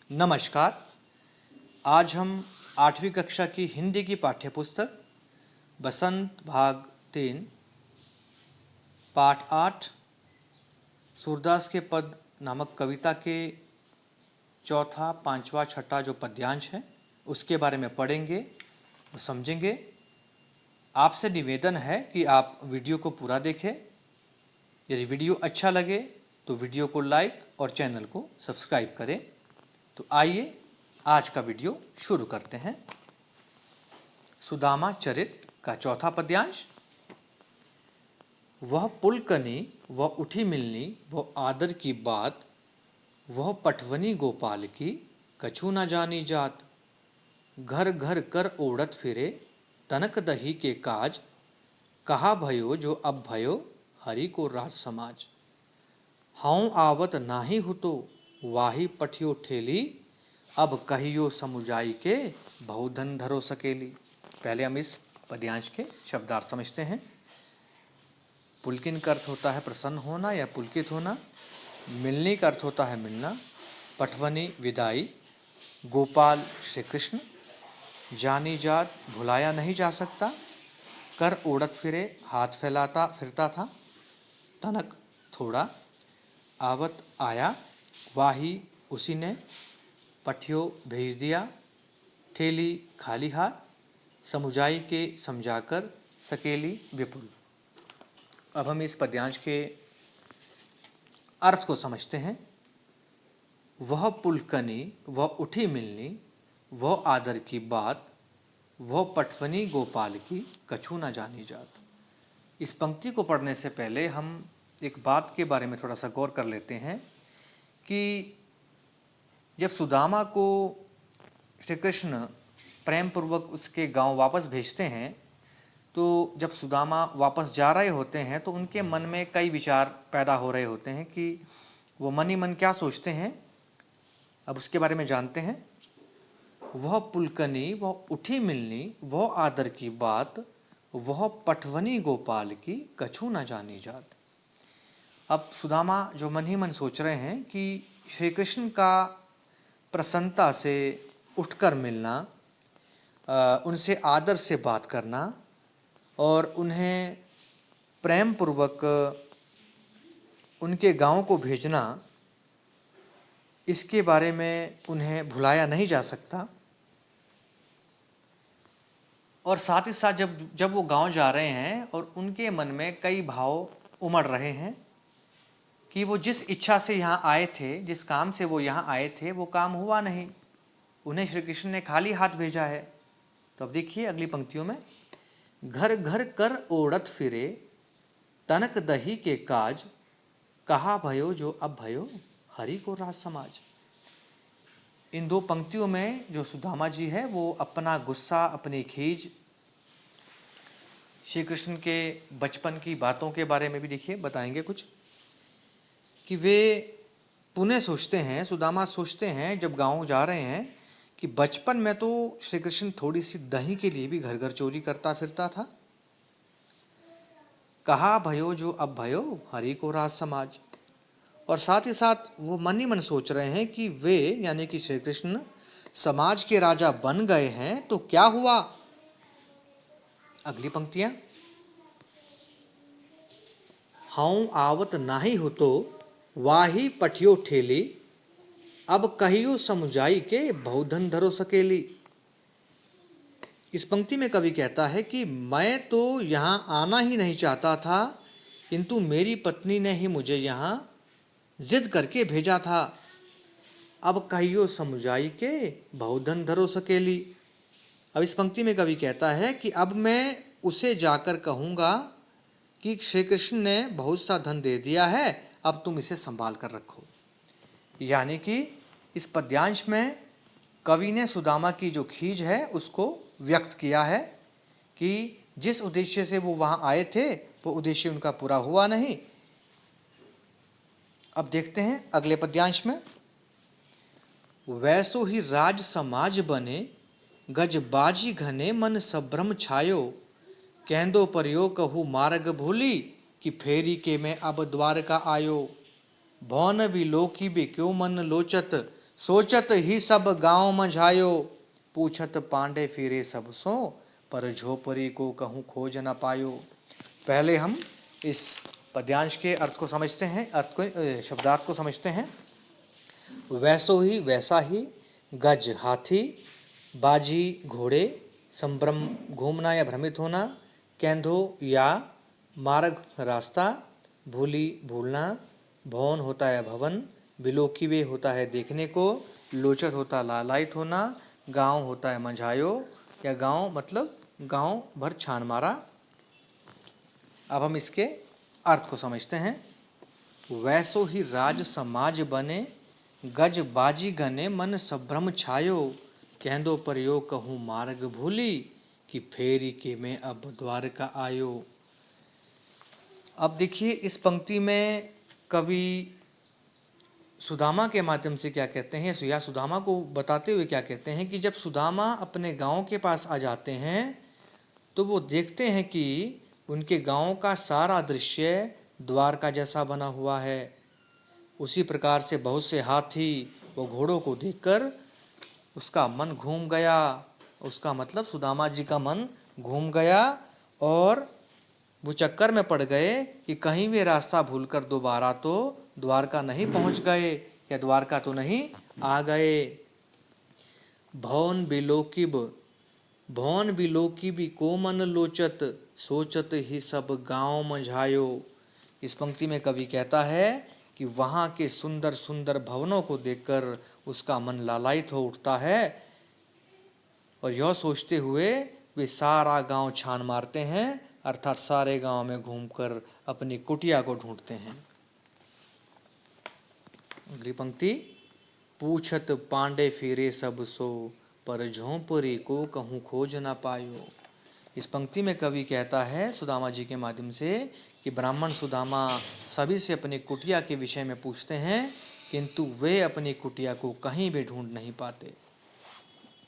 नमस्कार। आज हम 8वीं कक्षा की हिंदी की पाठ्यपुस्तक बसंत भाग 3 पाठ 8 सूरदास के पद नामक कविता के चौथा, पांचवा, छठा जो पद्यांश है उसके बारे में पढ़ेंगे और समझेंगे। आपसे निवेदन है कि आप वीडियो को पूरा देखें। यदि वीडियो अच्छा लगे तो वीडियो को लाइक और चैनल को सब्सक्राइब करें। तो आइए आज का वीडियो शुरू करते हैं। सुदामा चरित का चौथा पद्यांश। वह पुलकनी वह उठी मिलनी वह आदर की बात, वह पटवनी गोपाल की कछु न जानी जात। घर घर कर ओढ़त फिरे तनक दही के काज, कहा भयो जो अब भयो हरि को राज समाज। हाँ आवत नाही हुतो वाही पठियो ठेली, अब कहियो समुझाई के बहुधन धरो सकेली। पहले हम इस पद्यांश के शब्दार्थ समझते हैं। पुलकिन का अर्थ होता है प्रसन्न होना या पुलकित होना। मिलनी का अर्थ होता है मिलना। पटवनी विदाई। गोपाल श्री कृष्ण। जानी जात भुलाया नहीं जा सकता। कर ओढ़त फिरे हाथ फैलाता फिरता था। तनक थोड़ा। आवत आया। वाही उसी ने। पठियो भेज दिया। ठेली खाली हाथ। समुझाई के समझाकर। सकेली विपुल। अब हम इस पद्यांश के अर्थ को समझते हैं। वह पुलकनी वह उठी मिलनी वह आदर की बात, वह पटवनी गोपाल की कछु न जानी जात। इस पंक्ति को पढ़ने से पहले हम एक बात के बारे में थोड़ा सा गौर कर लेते हैं कि जब सुदामा को श्री कृष्ण प्रेम पूर्वक उसके गांव वापस भेजते हैं, तो जब सुदामा वापस जा रहे होते हैं तो उनके मन में कई विचार पैदा हो रहे होते हैं कि वो मन ही मन क्या सोचते हैं। अब उसके बारे में जानते हैं। वह पुलकनी वह उठी मिलनी वह आदर की बात, वह पटवनी गोपाल की कछु न जानी जात। अब सुदामा जो मन ही मन सोच रहे हैं कि श्री कृष्ण का प्रसन्नता से उठकर मिलना, उनसे आदर से बात करना और उन्हें प्रेम पूर्वक उनके गांव को भेजना, इसके बारे में उन्हें भुलाया नहीं जा सकता। और साथ ही साथ जब वो गांव जा रहे हैं और उनके मन में कई भाव उमड़ रहे हैं कि वो जिस इच्छा से यहाँ आए थे, जिस काम से वो यहाँ आए थे, वो काम हुआ नहीं। उन्हें श्री कृष्ण ने खाली हाथ भेजा है। तो अब देखिए अगली पंक्तियों में। घर घर कर ओढ़त फिरे तनक दही के काज, कहा भयो जो अब भयो हरि को राज समाज। इन दो पंक्तियों में जो सुदामा जी है वो अपना गुस्सा, अपनी खीज, श्री कृष्ण के बचपन की बातों के बारे में भी देखिए बताएंगे कुछ, कि वे पुनः सोचते हैं, सुदामा सोचते हैं जब गांव जा रहे हैं कि बचपन में तो श्री कृष्ण थोड़ी सी दही के लिए भी घर घर चोरी करता फिरता था। कहा भयो जो अब भयो हरि को राज समाज। और साथ ही साथ वो मन ही मन सोच रहे हैं कि वे यानी कि श्री कृष्ण समाज के राजा बन गए हैं तो क्या हुआ। अगली पंक्तियां। हाँ आवत नाही हो तो वाही पठियो ठेली, अब कहियो समुझाई के बहुधन धरो सकेली। इस पंक्ति में कवि कहता है कि मैं तो यहाँ आना ही नहीं चाहता था, किंतु मेरी पत्नी ने ही मुझे यहाँ जिद करके भेजा था। अब कहियो समुझाई के बहुधन धरो सकेली। अब इस पंक्ति में कवि कहता है कि अब मैं उसे जाकर कहूँगा कि श्री कृष्ण ने बहुत सा धन दे दिया है, अब तुम इसे संभाल कर रखो। यानी कि इस पद्यांश में कवि ने सुदामा की जो खीज है उसको व्यक्त किया है कि जिस उद्देश्य से वो वहाँ आए थे वो उद्देश्य उनका पूरा हुआ नहीं। अब देखते हैं अगले पद्यांश में। वैसो ही राज समाज बने गजबाजी घने मन संभ्रम छायो, कहंदो परियो कहू मार्ग भूली कि फेरी के मैं अब द्वारका आयो। भौन भी लोकी भी क्यों मन लोचत सोचत ही सब गांव मझायो, पूछत पांडे फिरे सब सो, पर झोपड़ी को कहूँ खोज न पायो। पहले हम इस पद्यांश के अर्थ को समझते हैं, शब्दार्थ को समझते हैं। वैसो ही वैसा ही, गज हाथी, बाजी घोड़े, संभ्रम घूमना या भ्रमित होना, केंधो या मार्ग रास्ता, भूली भूलना, भवन होता है भवन, बिलोकीवे होता है देखने को, लोचत होता है लालायित होना, गांव होता है मंझायो या गांव मतलब गांव भर छान मारा। अब हम इसके अर्थ को समझते हैं। वैसो ही राज समाज बने, गज बाजी गने मन संभ्रम छायो, कहंदो परियो कहूँ मार्ग भूली, कि फेरी के में अब द्वारका आयो। अब देखिए इस पंक्ति में कवि सुदामा के माध्यम से क्या कहते हैं, या सुदामा को बताते हुए क्या कहते हैं कि जब सुदामा अपने गांव के पास आ जाते हैं तो वो देखते हैं कि उनके गांव का सारा दृश्य द्वारका जैसा बना हुआ है। उसी प्रकार से बहुत से हाथी व घोड़ों को देखकर उसका मन घूम गया। उसका मतलब सुदामा जी का मन घूम गया और वो चक्कर में पड़ गए कि कहीं वे रास्ता भूलकर दोबारा तो द्वारका नहीं पहुंच गए या द्वारका तो नहीं आ गए। भवन बिलोकिब, भवन बिलोकिबी को मन लोचत, सोचत ही सब गांव मझायो। इस पंक्ति में कवि कहता है कि वहाँ के सुंदर सुंदर भवनों को देखकर उसका मन लालायित हो उठता है और यह सोचते हुए वे सारा गांव छान मारते हैं, अर्थात सारे गांव में घूमकर अपनी कुटिया को ढूंढते हैं। अगली पंक्ति, पूछत पांडे फिरे सब सो, पर झोंपड़ी को कहूँ खोज न पायो। इस पंक्ति में कवि कहता है सुदामा जी के माध्यम से कि ब्राह्मण सुदामा सभी से अपनी कुटिया के विषय में पूछते हैं, किंतु वे अपनी कुटिया को कहीं भी ढूंढ नहीं पाते।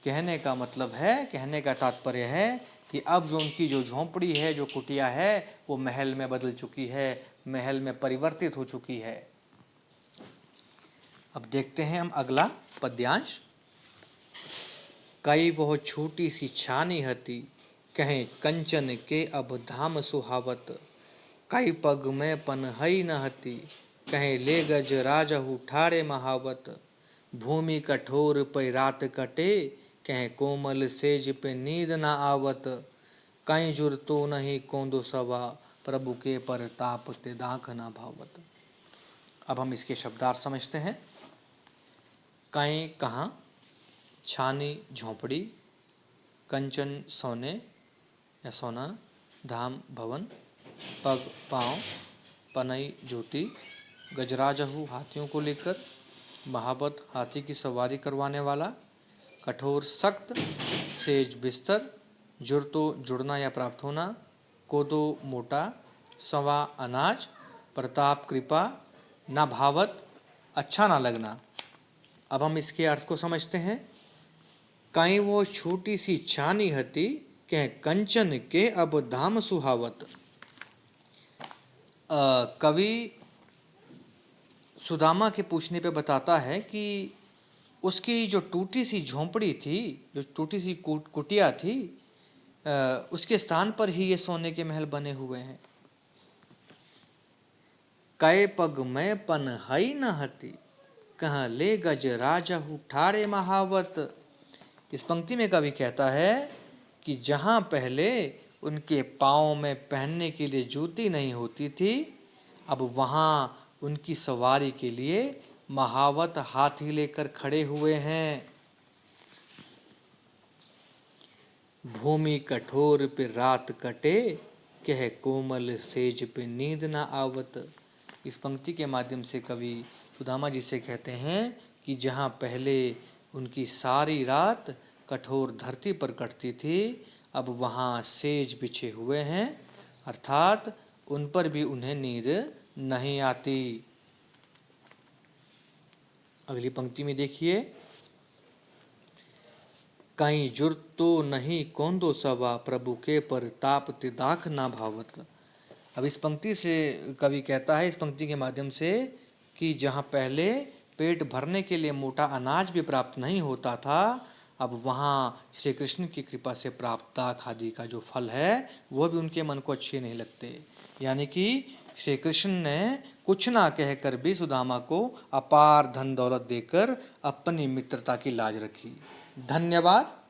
कहने का मतलब है, कहने का तात्पर्य है कि अब जो उनकी जो झोंपड़ी है, जो कुटिया है, वो महल में बदल चुकी है, महल में परिवर्तित हो चुकी है। अब देखते हैं हम अगला पद्यांश। कई वह छोटी सी छानी हती, कहें कंचन के अब धाम सुहावत, कई पग में पनहई न हती, कहें ले गज राजहु ठाड़े महावत, भूमि कठोर पे रात कटे, कहें कोमल सेज पे नींद न आवत, कहीं जुरतो नहीं कोंदो सवा, प्रभु के परताप ते दाख न भावत। अब हम इसके शब्दार्थ समझते हैं। कहीं कहाँ, छानी झोंपड़ी, कंचन सोने या सोना, धाम भवन, पग पाँव, पनई ज्योति, गजराजहु हाथियों को लेकर, महावत हाथी की सवारी करवाने वाला, कठोर सख्त, सेज बिस्तर, जुड़तो जुड़ना या प्राप्त होना, कोदो मोटा, सवा अनाज, प्रताप कृपा, ना भावत अच्छा ना लगना। अब हम इसके अर्थ को समझते हैं। कहीं वो छोटी सी छानी हती, कह कंचन के अब धाम सुहावत। कवि सुदामा के पूछने पे बताता है कि उसकी जो टूटी सी झोंपड़ी थी, जो टूटी सी कुटिया थी, उसके स्थान पर ही ये सोने के महल बने हुए हैं। कै पग में पनहई न हती, कहाँ ले गज राजहु ठाड़े महावत। इस पंक्ति में कवि कहता है कि जहाँ पहले उनके पाँव में पहनने के लिए जूती नहीं होती थी, अब वहाँ उनकी सवारी के लिए महावत हाथी लेकर खड़े हुए हैं। भूमि कठोर पे रात कटे, कह कोमल सेज पे नींद न आवत। इस पंक्ति के माध्यम से कवि सुदामा जी से कहते हैं कि जहाँ पहले उनकी सारी रात कठोर धरती पर कटती थी, अब वहाँ सेज बिछे हुए हैं, अर्थात उन पर भी उन्हें नींद नहीं आती। अगली पंक्ति में देखिए, कहीं जुर्तो नहीं कोंदो सवा, प्रभु के परताप ते दाख ना भावत। अब इस पंक्ति से कवि कहता है, इस पंक्ति के माध्यम से, कि जहाँ पहले पेट भरने के लिए मोटा अनाज भी प्राप्त नहीं होता था, अब वहाँ श्री कृष्ण की कृपा से प्राप्त दाख आदि का जो फल है वह भी उनके मन को अच्छे नहीं लगते। यानी कि श्री कृष्ण ने कुछ ना कहकर भी सुदामा को अपार धन दौलत देकर अपनी मित्रता की लाज रखी। धन्यवाद।